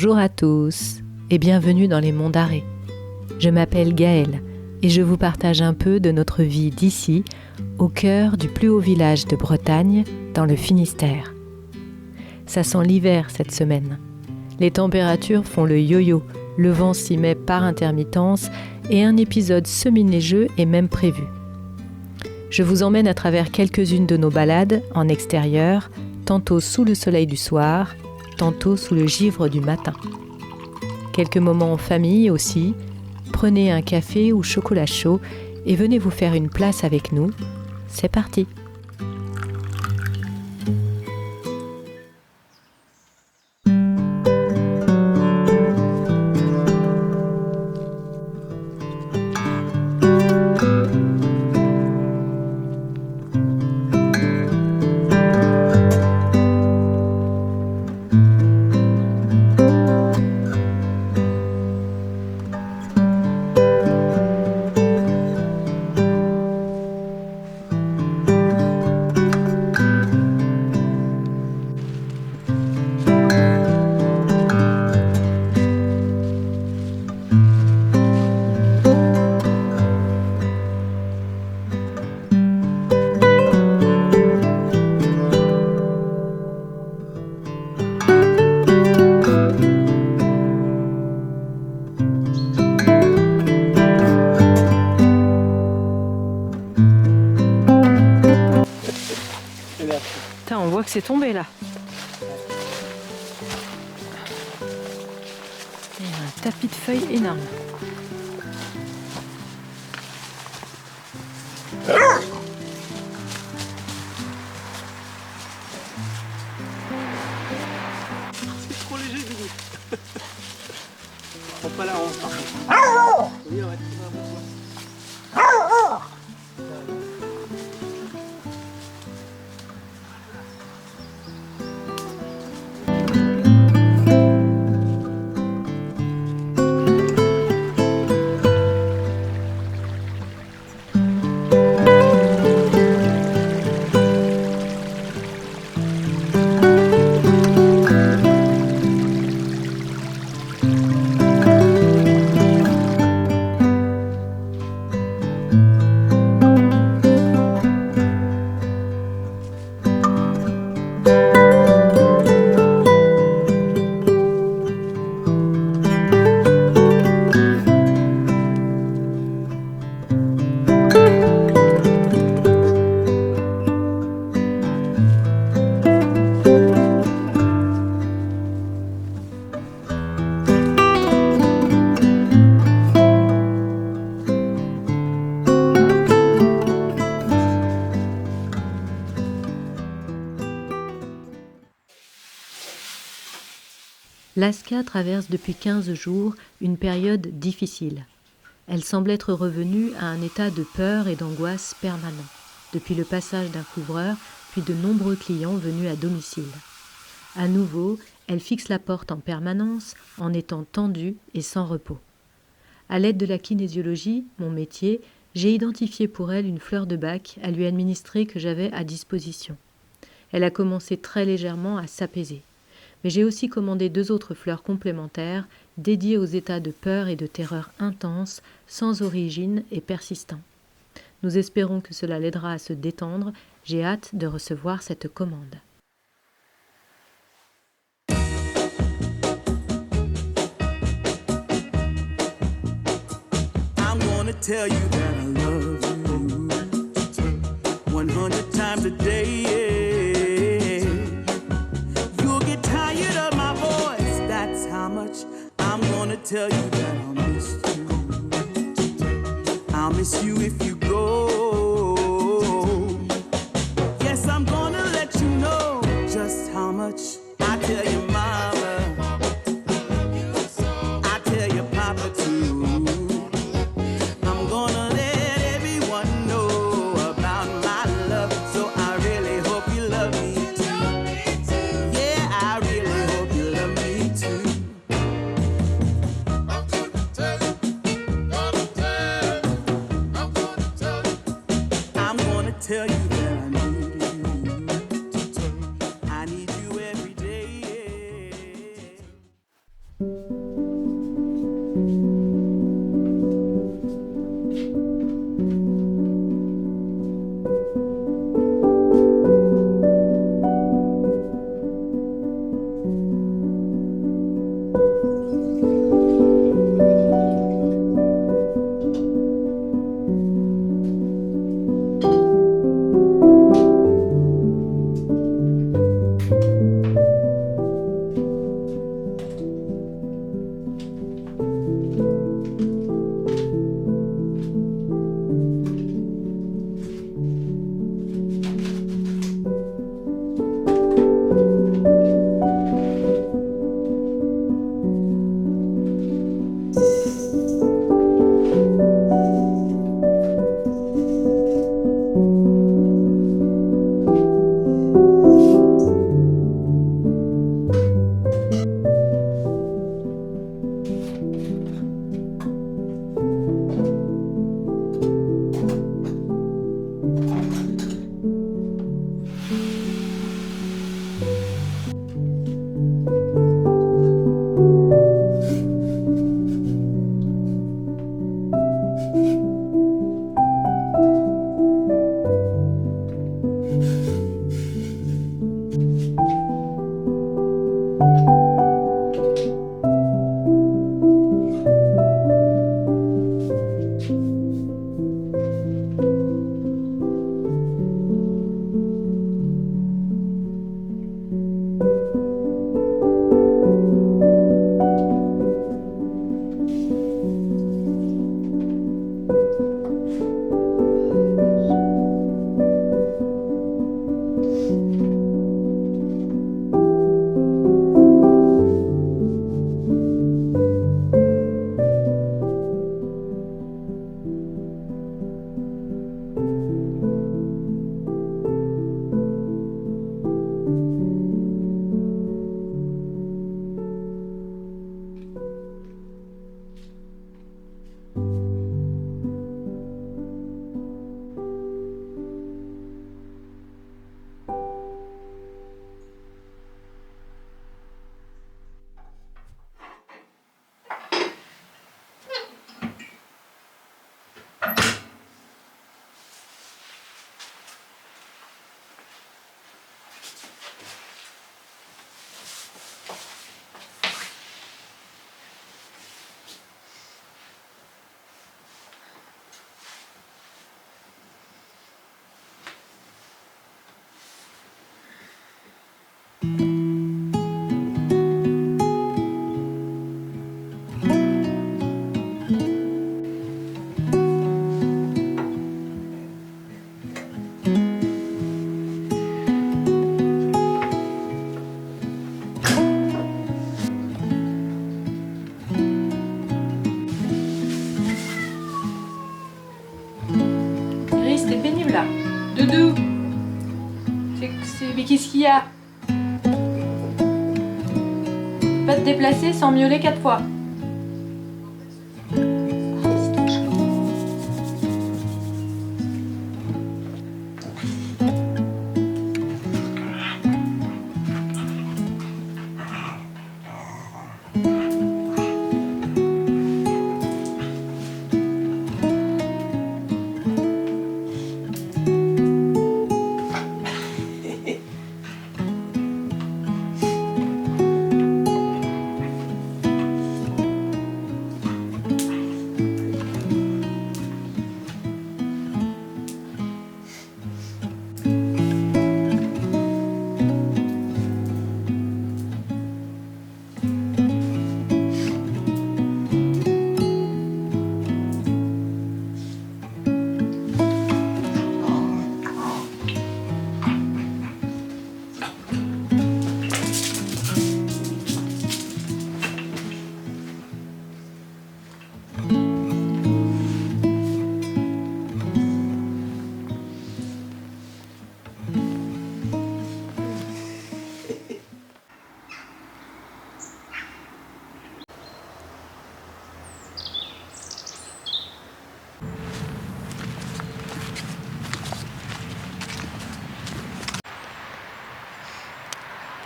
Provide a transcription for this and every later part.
Bonjour à tous et bienvenue dans les Monts d'Arrée. Je m'appelle Gaëlle et je vous partage un peu de notre vie d'ici, au cœur du plus haut village de Bretagne, dans le Finistère. Ça sent l'hiver cette semaine. Les températures font le yo-yo, le vent s'y met par intermittence et un épisode semi-neigeux est même prévu. Je vous emmène à travers quelques-unes de nos balades en extérieur, tantôt sous le soleil du soir, tantôt sous le givre du matin. Quelques moments en famille aussi. Prenez un café ou chocolat chaud et venez vous faire une place avec nous. C'est parti! Putain, on voit que c'est tombé là. Il y a un tapis de feuilles énorme. C'est trop léger, Doudou. Prends pas la hanche par contre. Oui, on va trouver un bon poids. L'Asca traverse depuis 15 jours une période difficile. Elle semble être revenue à un état de peur et d'angoisse permanent, depuis le passage d'un couvreur, puis de nombreux clients venus à domicile. À nouveau, elle fixe la porte en permanence, en étant tendue et sans repos. À l'aide de la kinésiologie, mon métier, j'ai identifié pour elle une fleur de bac à lui administrer que j'avais à disposition. Elle a commencé très légèrement à s'apaiser. Mais j'ai aussi commandé 2 autres fleurs complémentaires dédiées aux états de peur et de terreur intenses, sans origine et persistants. Nous espérons que cela l'aidera à se détendre. J'ai hâte de recevoir cette commande. I'm gonna tell you that I love you 100 times a day. Tired of my voice, that's how much I'm gonna tell you that I'll miss you. I'll miss you if you go. Yes, I'm gonna let you know just how much I tell your mama, I tell your papa too. I'm gonna let everyone know about my love, so I really hope you love me. Doudou, mais qu'est-ce qu'il y a? Pas te déplacer sans miauler 4 fois.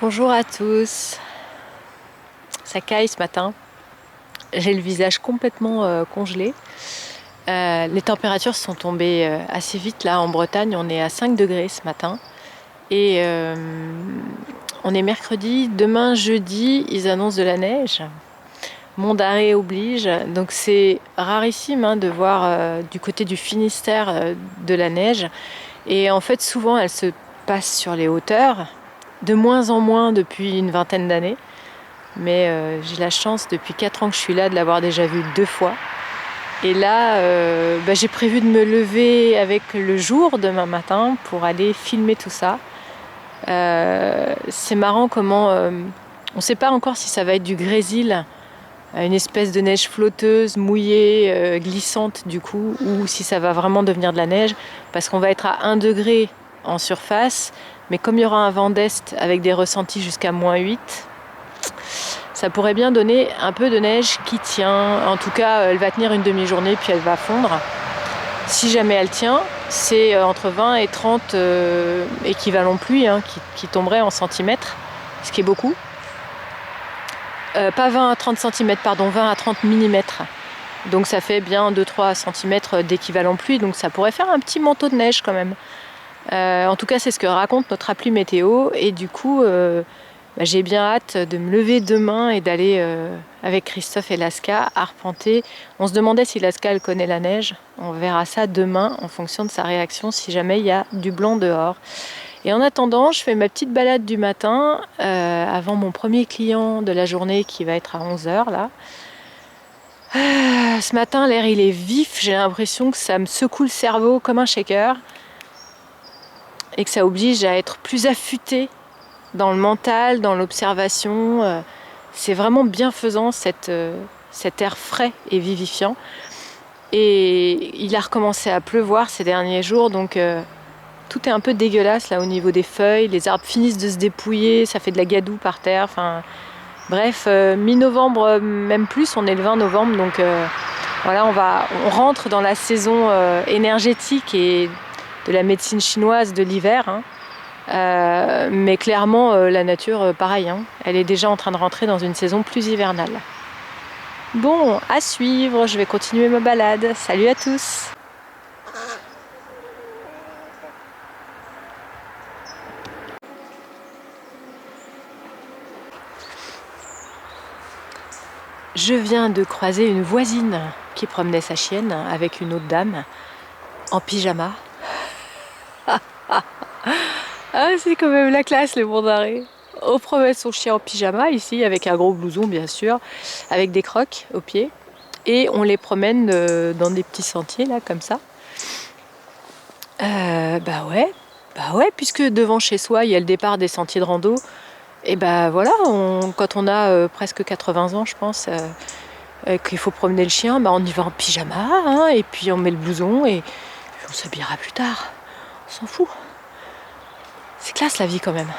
Bonjour à tous, ça caille ce matin, j'ai le visage complètement congelé. Les températures sont tombées assez vite là en Bretagne, on est à 5 degrés ce matin et on est mercredi, demain jeudi ils annoncent de la neige, monde d'arrêt oblige, donc c'est rarissime de voir du côté du Finistère de la neige et en fait souvent elle se passe sur les hauteurs. De moins en moins depuis une vingtaine d'années, mais j'ai la chance depuis 4 ans que je suis là de l'avoir déjà vu 2 fois. Et là, j'ai prévu de me lever avec le jour demain matin pour aller filmer tout ça. C'est marrant comment on ne sait pas encore si ça va être du grésil, une espèce de neige flotteuse, mouillée, glissante du coup, ou si ça va vraiment devenir de la neige, parce qu'on va être à 1 degré en surface. Mais comme il y aura un vent d'est avec des ressentis jusqu'à -8, ça pourrait bien donner un peu de neige qui tient. En tout cas, elle va tenir une demi-journée puis elle va fondre. Si jamais elle tient, c'est entre 20 et 30 équivalents pluie qui tomberaient en centimètres, ce qui est beaucoup. Pas 20 à 30 cm, pardon, 20 à 30 mm. Donc ça fait bien 2-3 cm d'équivalent pluie, donc ça pourrait faire un petit manteau de neige quand même. En tout cas, c'est ce que raconte notre appli météo. Et du coup, j'ai bien hâte de me lever demain et d'aller avec Christophe et Laska arpenter. On se demandait si Laska elle connaît la neige. On verra ça demain en fonction de sa réaction si jamais il y a du blanc dehors. Et en attendant, je fais ma petite balade du matin avant mon premier client de la journée qui va être à 11h là. Ce matin, l'air il est vif. J'ai l'impression que ça me secoue le cerveau comme un shaker. Et que ça oblige à être plus affûté dans le mental, dans l'observation. C'est vraiment bienfaisant cet air frais et vivifiant. Et il a recommencé à pleuvoir ces derniers jours, donc tout est un peu dégueulasse là au niveau des feuilles. Les arbres finissent de se dépouiller, ça fait de la gadoue par terre. Enfin, bref, mi-novembre, même plus, on est le 20 novembre, donc voilà, on rentre dans la saison énergétique et de la médecine chinoise de l'hiver, hein. Mais clairement la nature pareil, hein. Elle est déjà en train de rentrer dans une saison plus hivernale. Bon, à suivre, je vais continuer ma balade. Salut à tous! Je viens de croiser une voisine qui promenait sa chienne avec une autre dame en pyjama. Ah, c'est quand même la classe, les bons d'arrêt. On promène son chien en pyjama ici, avec un gros blouson bien sûr, avec des crocs aux pieds. Et on les promène dans des petits sentiers là, comme ça. Bah ouais, puisque devant chez soi, il y a le départ des sentiers de rando. Et bah voilà, quand on a presque 80 ans, je pense, qu'il faut promener le chien, bah on y va en pyjama, hein, et puis on met le blouson et on s'habillera plus tard. On s'en fout. C'est classe la vie quand même.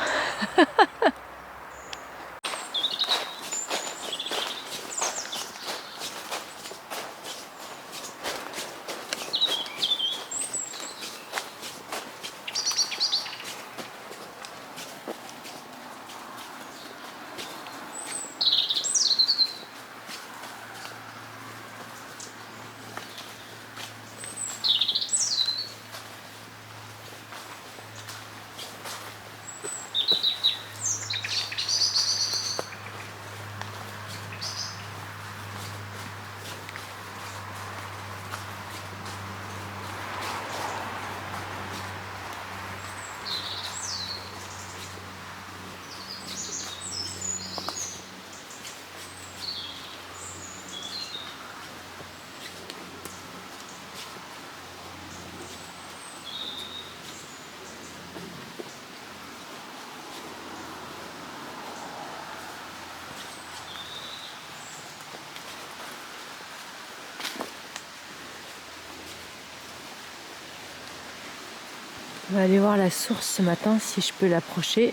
On va aller voir la source ce matin si je peux l'approcher,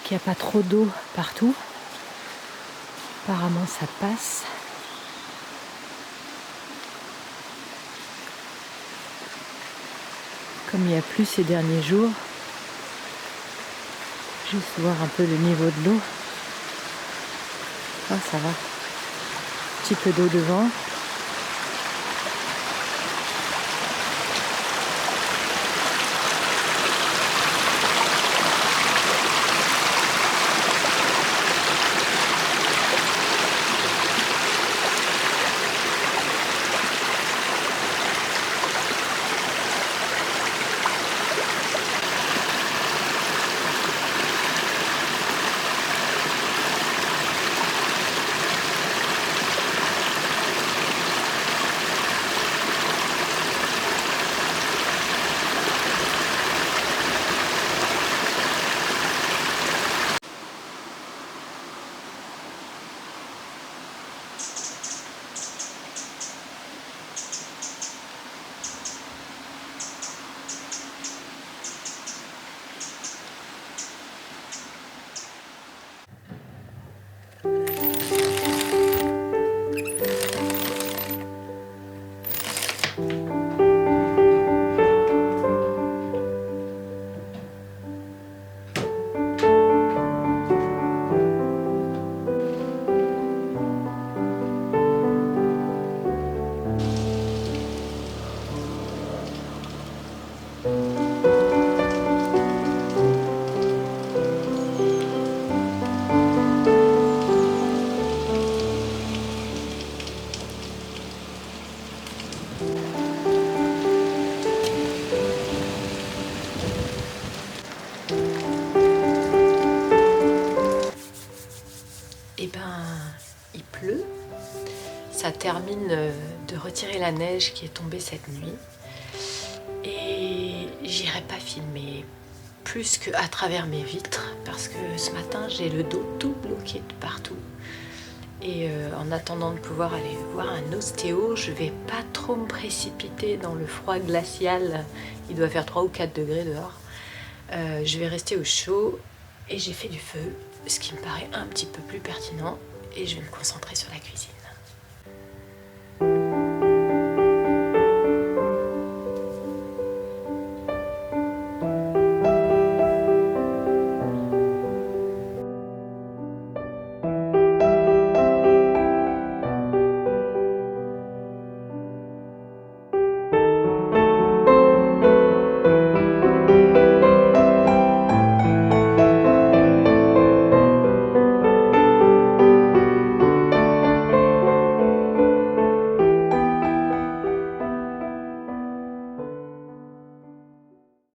qu'il n'y a pas trop d'eau partout. Apparemment ça passe. Comme il n'y a plus ces derniers jours, juste voir un peu le niveau de l'eau. Ah, ça va. Un petit peu d'eau devant. termine de retirer la neige qui est tombée cette nuit. Et j'irai pas filmer plus qu'à travers mes vitres parce que ce matin j'ai le dos tout bloqué de partout. Et en attendant de pouvoir aller voir un ostéo, je vais pas trop me précipiter dans le froid glacial. Il doit faire 3 ou 4 degrés dehors. Je vais rester au chaud et j'ai fait du feu, ce qui me paraît un petit peu plus pertinent. Et je vais me concentrer sur la cuisine.